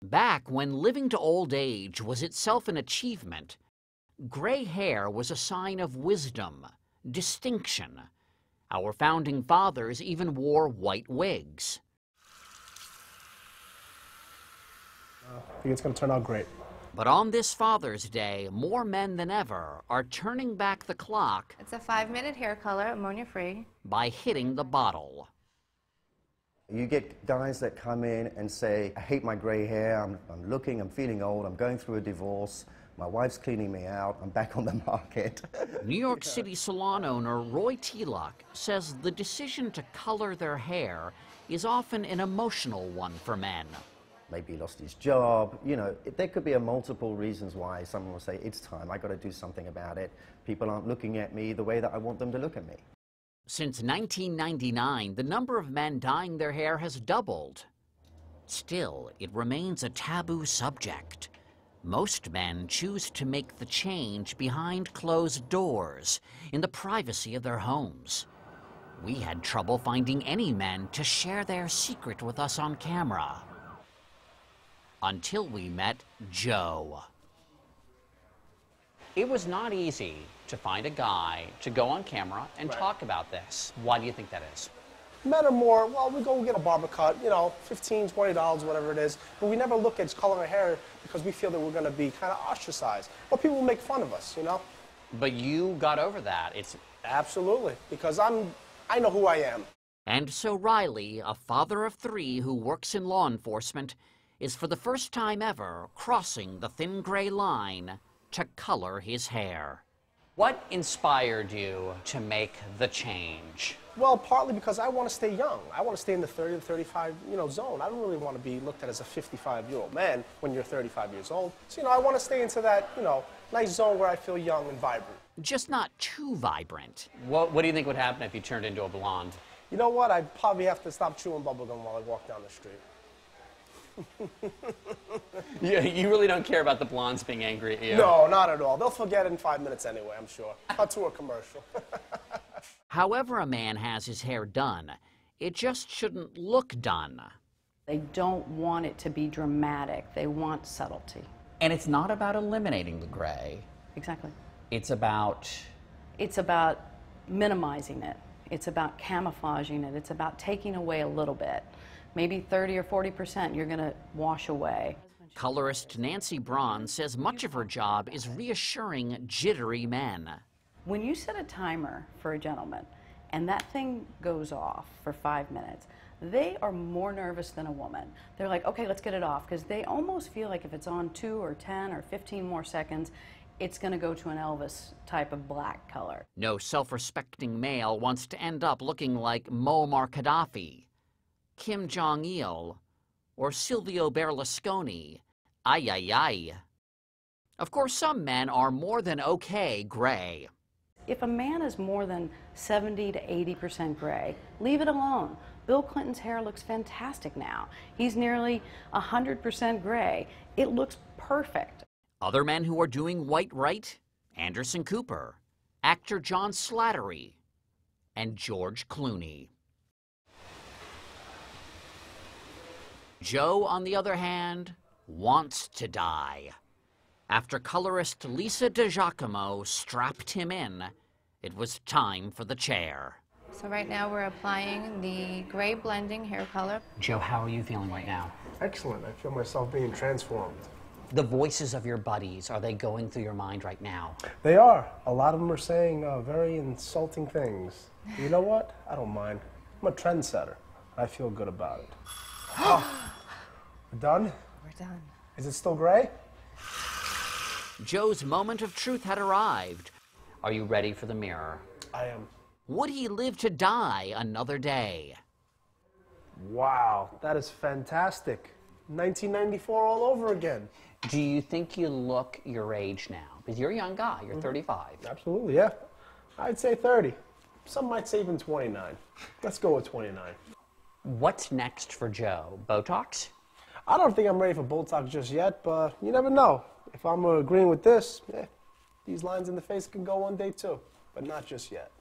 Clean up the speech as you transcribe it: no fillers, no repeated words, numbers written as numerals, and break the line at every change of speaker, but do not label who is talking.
Back when living to old age was itself an achievement, gray hair was a sign of wisdom, distinction. Our founding fathers even wore white wigs.
I think it's going to turn out great.
But on this Father's Day, more men than ever are turning back the clock.
It's a 5-minute hair color, ammonia-free.
By hitting the bottle.
You get guys that come in and say, I hate my gray hair, I'm feeling old, I'm going through a divorce, my wife's cleaning me out, I'm back on the market.
New York City salon owner Roy Teluk says the decision to color their hair is often an emotional one for men.
Maybe he lost his job, you know, there could be multiple reasons why someone will say, it's time, I got to do something about it. People aren't looking at me the way that I want them to look at me.
Since 1999, the number of men dyeing their hair has doubled. Still, it remains a taboo subject. Most men choose to make the change behind closed doors, in the privacy of their homes. We had trouble finding any men to share their secret with us on camera. Until we met Joe. It was not easy to find a guy to go on camera and talk about this. Why do you think that is?
Men are more, well, we go get a barber cut, you know, $15, $20, whatever it is, but we never look at color our hair because we feel that we're going to be kind of ostracized. Or people will make fun of us, you know?
But you got over that.
Absolutely, because I know who I am.
And so Riley, a father of 3 who works in law enforcement, is for the first time ever crossing the thin gray line to color his hair. What inspired you to make the change?
Well, partly because I want to stay young. I want to stay in the 30 to 35, zone. I don't really want to be looked at as a 55-year-old man when you're 35 years old. So, I want to stay into that, nice zone where I feel young and vibrant.
Just not too vibrant. What do you think would happen if you turned into a blonde?
You know what? I'd probably have to stop chewing bubblegum while I walk down the street.
Yeah, you really don't care about the blondes being angry at you?
No, not at all. They'll forget it in 5 minutes anyway, I'm sure. Cut to a commercial.
However a man has his hair done, it just shouldn't look done.
They don't want it to be dramatic. They want subtlety.
And it's not about eliminating the gray.
Exactly.
It's about
minimizing it. It's about camouflaging it. It's about taking away a little bit. Maybe 30 or 40% you're going to wash away.
Colorist Nancy Braun says much of her job is reassuring jittery men.
When you set a timer for a gentleman and that thing goes off for 5 minutes, they are more nervous than a woman. They're like, okay, let's get it off, because they almost feel like if it's on 2 or 10 or 15 more seconds, it's going to go to an Elvis type of black color.
No self-respecting male wants to end up looking like Muammar Gaddafi, Kim Jong-il, or Silvio Berlusconi. Ay, ay, ay. Of course, some men are more than okay gray.
If a man is more than 70 to 80% gray, leave it alone. Bill Clinton's hair looks fantastic now. He's nearly 100% gray. It looks perfect.
Other men who are doing white right? Anderson Cooper, actor John Slattery, and George Clooney. Joe, on the other hand, wants to die. After colorist Lisa DiGiacomo strapped him in, it was time for the chair.
So right now we're applying the gray blending hair color.
Joe, how are you feeling right now?
Excellent. I feel myself being transformed.
The voices of your buddies, are they going through your mind right now?
They are. A lot of them are saying very insulting things. You know what? I don't mind. I'm a trendsetter. I feel good about it. Oh, we're done?
We're done.
Is it still gray?
Joe's moment of truth had arrived. Are you ready for the mirror?
I am.
Would he live to die another day?
Wow, that is fantastic. 1994 all over again.
Do you think you look your age now? Because you're a young guy, you're 35.
Absolutely, yeah. I'd say 30. Some might say even 29. Let's go with 29.
What's next for Joe? Botox?
I don't think I'm ready for Botox just yet, but you never know. If I'm agreeing with this, these lines in the face can go one day too, but not just yet.